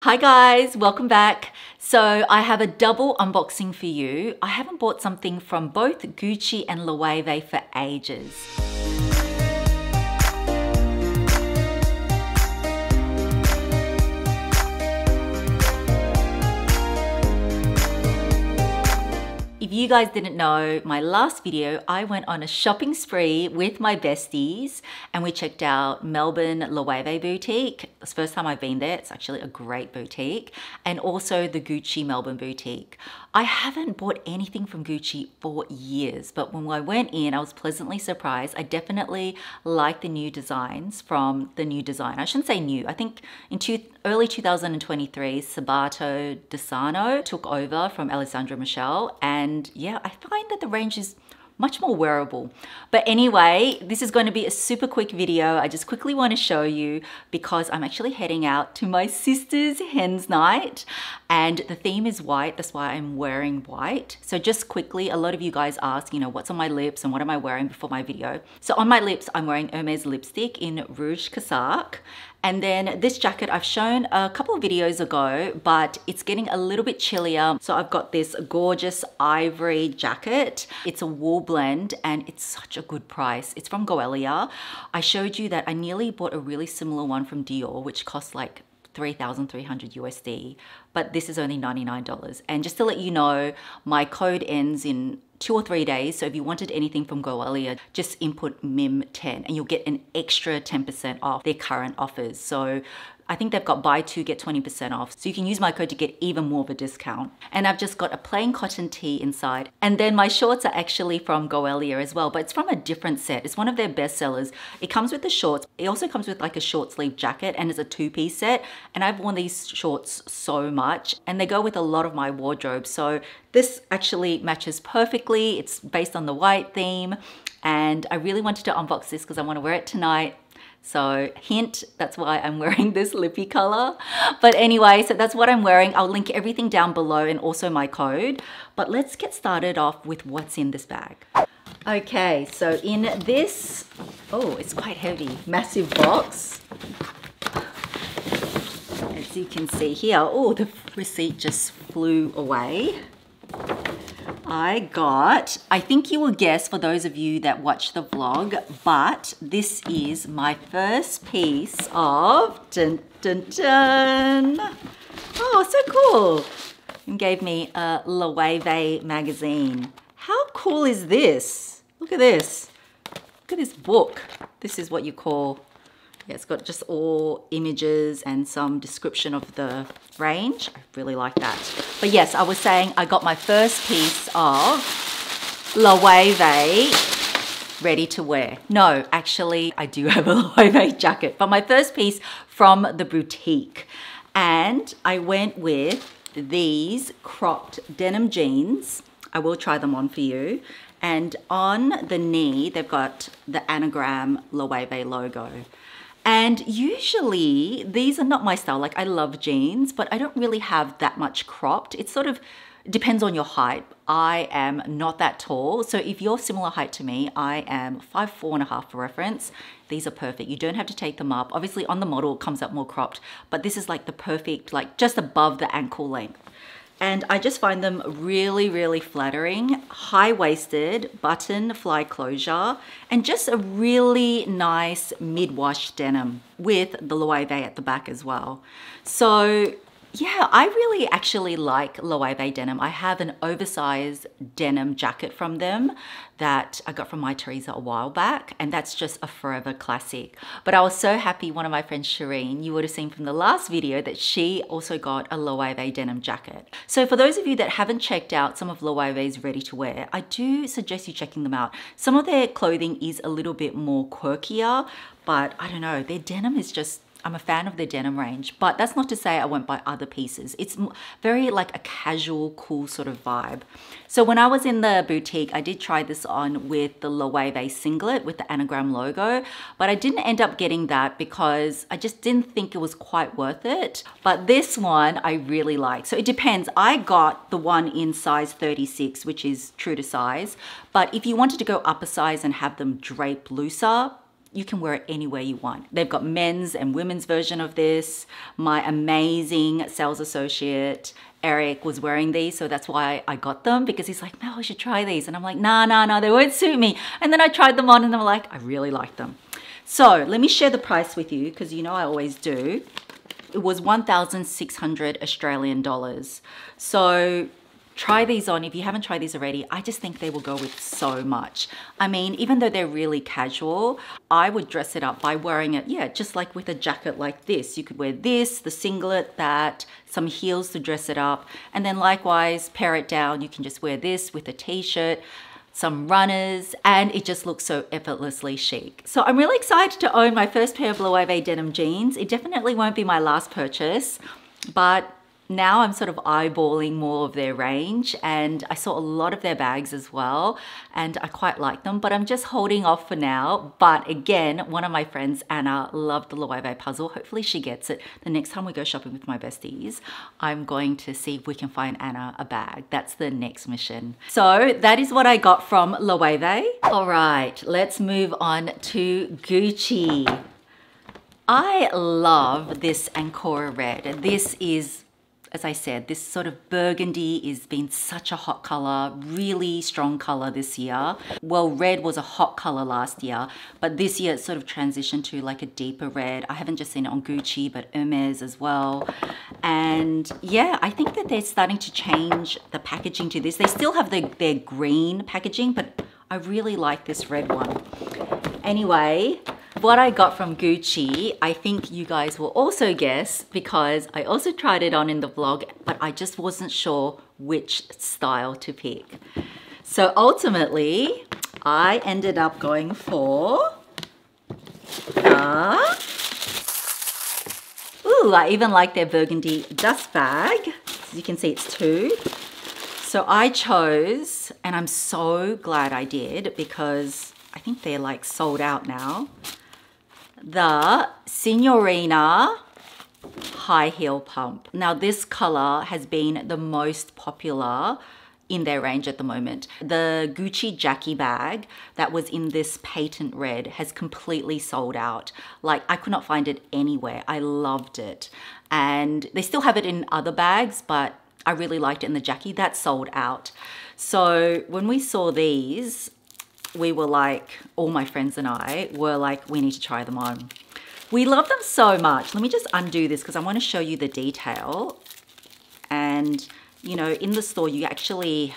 Hi guys, welcome back. So I have a double unboxing for you. I haven't bought something from both Gucci and Loewe for ages. If you guys didn't know, my last video, I went on a shopping spree with my besties and we checked out Melbourne Loewe boutique. It's the first time I've been there. It's actually a great boutique. And also the Gucci Melbourne boutique. I haven't bought anything from Gucci for years, but when I went in, I was pleasantly surprised. I definitely like the new designs from the new design. I shouldn't say new. I think in early 2023, Sabato Desano took over from Alessandro Michele, and yeah, I find that the range is much more wearable. But anyway, this is going to be a super quick video. I just quickly want to show you because I'm actually heading out to my sister's hen's night and the theme is white. That's why I'm wearing white. So just quickly, a lot of you guys ask, you know, what's on my lips and what am I wearing before my video? So on my lips, I'm wearing Hermes lipstick in Rouge Casaque. And then this jacket I've shown a couple of videos ago, but it's getting a little bit chillier. So I've got this gorgeous ivory jacket. It's a wool blend and it's such a good price. It's from Goelia. I showed you that I nearly bought a really similar one from Dior, which cost like 3,300 USD, but this is only $99. And just to let you know, my code ends in 2 or 3 days. So if you wanted anything from Goelia, just input MIM10 and you'll get an extra 10% off their current offers. So I think they've got buy 2, get 20% off. So you can use my code to get even more of a discount. And I've just got a plain cotton tee inside. And then my shorts are actually from Goelia as well, but it's from a different set. It's one of their best sellers. It comes with the shorts. It also comes with like a short sleeve jacket and it's a 2-piece set. And I've worn these shorts so much and they go with a lot of my wardrobe. So this actually matches perfectly. It's based on the white theme. And I really wanted to unbox this because I want to wear it tonight. So hint, that's why I'm wearing this lippy color. But anyway, so that's what I'm wearing. I'll link everything down below and also my code. But let's get started off with what's in this bag. Okay, so in this, oh, it's quite heavy, massive box. As you can see here, oh, the receipt just flew away. I think you will guess for those of you that watch the vlog, but this is my first piece of, dun, dun, dun. Oh, so cool. And gave me a Loewe magazine. How cool is this? Look at this. Look at this book. This is what you call, yeah, it's got just all images and some description of the range. I really like that. But yes, I was saying I got my first piece of Loewe ready to wear. No, actually, I do have a Loewe jacket, but my first piece from the boutique. And I went with these cropped denim jeans. I will try them on for you. And on the knee, they've got the anagram Loewe logo. And usually these are not my style. Like I love jeans, but I don't really have that much cropped. It sort of depends on your height. I am not that tall. So if you're similar height to me, I am 5'4.5" for reference. These are perfect. You don't have to take them up. Obviously on the model it comes up more cropped, but this is like the perfect, like just above the ankle length. And I just find them really, really flattering. High-waisted, button fly closure, and just a really nice mid-wash denim with the Loewe at the back as well. So yeah, I really actually like Loewe denim. I have an oversized denim jacket from them that I got from my Teresa a while back, and that's just a forever classic. But I was so happy, one of my friends, Shireen, you would have seen from the last video that she also got a Loewe denim jacket. So for those of you that haven't checked out some of Loewe's ready to wear, I do suggest you checking them out. Some of their clothing is a little bit more quirkier, but I don't know, their denim is just, I'm a fan of their denim range, but that's not to say I won't buy other pieces. It's very like a casual, cool sort of vibe. So when I was in the boutique, I did try this on with the Loewe singlet with the anagram logo, but I didn't end up getting that because I just didn't think it was quite worth it. But this one I really like. So it depends. I got the one in size 36, which is true to size. But if you wanted to go up a size and have them drape looser, you can wear it anywhere you want. They've got men's and women's version of this. My amazing sales associate, Eric, was wearing these, so that's why I got them, because he's like, Mel, we should try these. And I'm like, nah, they won't suit me. And then I tried them on and I'm like, I really like them. So let me share the price with you, because you know I always do. It was 1,600 Australian dollars. So try these on. If you haven't tried these already, I just think they will go with so much. I mean, even though they're really casual, I would dress it up by wearing it, yeah, just like with a jacket like this. You could wear this, the singlet, that, some heels to dress it up. And then likewise, pare it down. You can just wear this with a t-shirt, some runners, and it just looks so effortlessly chic. So I'm really excited to own my first pair of Loewe denim jeans. It definitely won't be my last purchase, but now I'm sort of eyeballing more of their range, and I saw a lot of their bags as well, and I quite like them, but I'm just holding off for now. But again, one of my friends, Anna, loved the Loewe puzzle. Hopefully she gets it. The next time we go shopping with my besties, I'm going to see if we can find Anna a bag. That's the next mission. So that is what I got from Loewe. All right, let's move on to Gucci. I love this Ancora red. This is, as I said, this sort of burgundy has been such a hot color, really strong color this year. Well, red was a hot color last year, but this year it's sort of transitioned to like a deeper red. I haven't just seen it on Gucci, but Hermes as well. And yeah, I think that they're starting to change the packaging to this. They still have their green packaging, but I really like this red one. Anyway, what I got from Gucci, I think you guys will also guess, because I also tried it on in the vlog, but I just wasn't sure which style to pick. So ultimately, I ended up going for the... Ooh, I even like their burgundy dust bag. As you can see, it's two. So I chose, and I'm so glad I did, because I think they're like sold out now, the Signorina high heel pump. Now this color has been the most popular in their range at the moment. The Gucci Jackie bag that was in this patent red has completely sold out. Like, I could not find it anywhere. I loved it. And they still have it in other bags, but I really liked it in the Jackie. That sold out. So when we saw these, we were like, all my friends and I were like, we need to try them on. We love them so much. Let me just undo this because I want to show you the detail. And, you know, in the store, you actually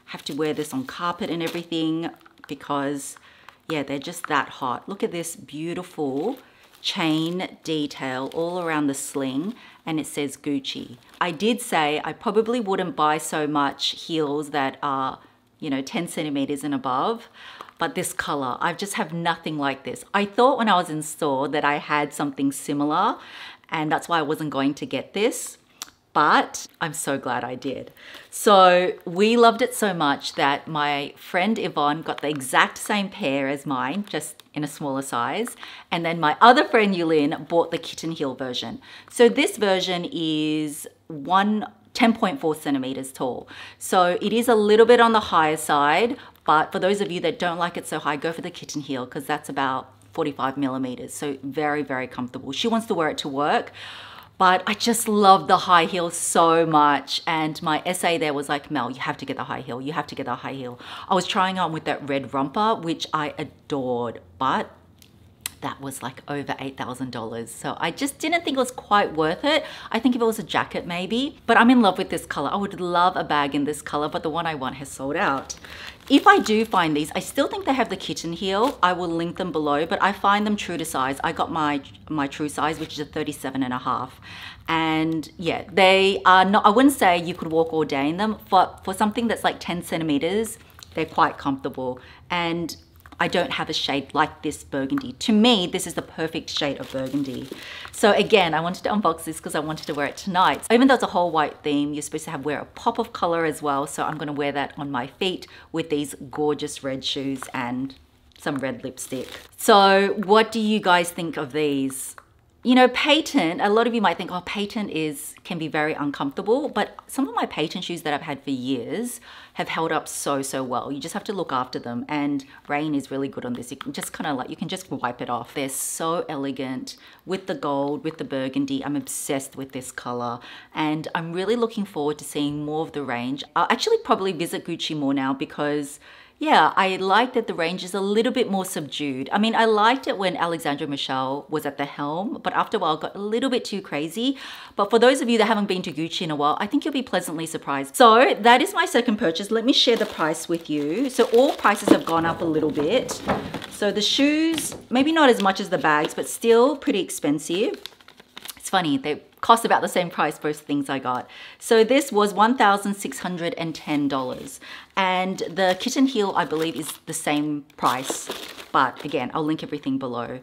have to wear this on carpet and everything because, yeah, they're just that hot. Look at this beautiful chain detail all around the sling, and it says Gucci. I did say I probably wouldn't buy so much heels that are, you know, 10 centimeters and above, but this color, I just have nothing like this. I thought when I was in store that I had something similar, and that's why I wasn't going to get this, but I'm so glad I did. So we loved it so much that my friend Yvonne got the exact same pair as mine, just in a smaller size. And then my other friend Yulin bought the kitten heel version. So this version is 10.4 centimeters tall. So it is a little bit on the higher side, but for those of you that don't like it so high, go for the kitten heel because that's about 45 millimeters. So very, very comfortable. She wants to wear it to work, but I just love the high heel so much. And my essay there was like, Mel, you have to get the high heel. You have to get the high heel. I was trying on with that red romper, which I adored, but that was like over $8,000. So I just didn't think it was quite worth it. I think if it was a jacket maybe, but I'm in love with this color. I would love a bag in this color, but the one I want has sold out. If I do find these, I still think they have the kitten heel. I will link them below, but I find them true to size. I got my true size, which is a 37.5. And yeah, they are not, I wouldn't say you could walk all day in them, but for something that's like 10 centimeters, they're quite comfortable. And I don't have a shade like this burgundy. To me, this is the perfect shade of burgundy. So again, I wanted to unbox this because I wanted to wear it tonight. So even though it's a whole white theme, you're supposed to wear a pop of color as well. So I'm gonna wear that on my feet with these gorgeous red shoes and some red lipstick. So what do you guys think of these? You know, patent, a lot of you might think, oh, patent can be very uncomfortable, but some of my patent shoes that I've had for years have held up so, so well. You just have to look after them, and Rain is really good on this. You can just kind of like, you can just wipe it off. They're so elegant with the gold, with the burgundy. I'm obsessed with this color, and I'm really looking forward to seeing more of the range. I'll actually probably visit Gucci more now because yeah, I like that the range is a little bit more subdued. I mean, I liked it when Alexandra Michelle was at the helm, but after a while it got a little bit too crazy. But for those of you that haven't been to Gucci in a while, I think you'll be pleasantly surprised. So that is my second purchase. Let me share the price with you. So all prices have gone up a little bit. So the shoes, maybe not as much as the bags, but still pretty expensive. It's funny, they cost about the same price, both things I got. So this was $1,610. And the kitten heel, I believe, is the same price. But again, I'll link everything below.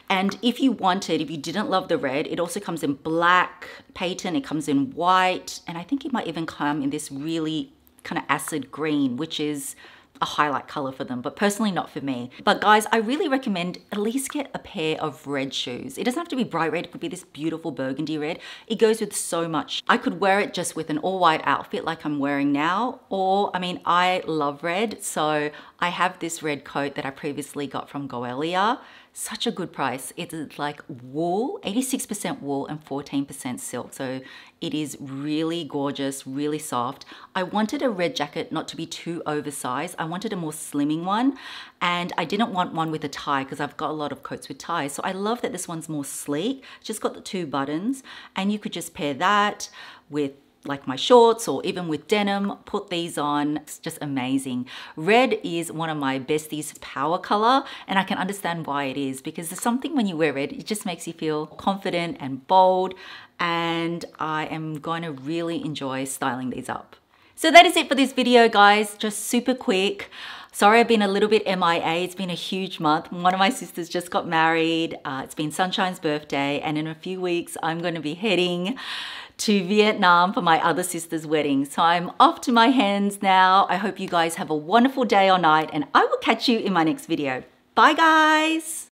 And if you didn't love the red, it also comes in black patent, it comes in white, and I think it might even come in this really kind of acid green, which is a highlight color for them, but personally not for me. But guys, I really recommend at least get a pair of red shoes. It doesn't have to be bright red, it could be this beautiful burgundy red. It goes with so much. I could wear it just with an all white outfit like I'm wearing now, or I mean, I love red, so I have this red coat that I previously got from Goelia. Such a good price. It's like wool, 86% wool and 14% silk. So it is really gorgeous, really soft. I wanted a red jacket not to be too oversized. I wanted a more slimming one, and I didn't want one with a tie because I've got a lot of coats with ties. So I love that this one's more sleek. Just got the 2 buttons, and you could just pair that with like my shorts or even with denim, put these on. It's just amazing. Red is one of my besties' power color, and I can understand why it is, because there's something when you wear red, it just makes you feel confident and bold, and I am going to really enjoy styling these up. So that is it for this video, guys. Just super quick. Sorry I've been a little bit MIA. It's been a huge month. One of my sisters just got married. It's been Sunshine's birthday, and in a few weeks I'm going to be heading to Vietnam for my other sister's wedding. So I'm off to my hands now. I hope you guys have a wonderful day or night, and I will catch you in my next video. Bye guys.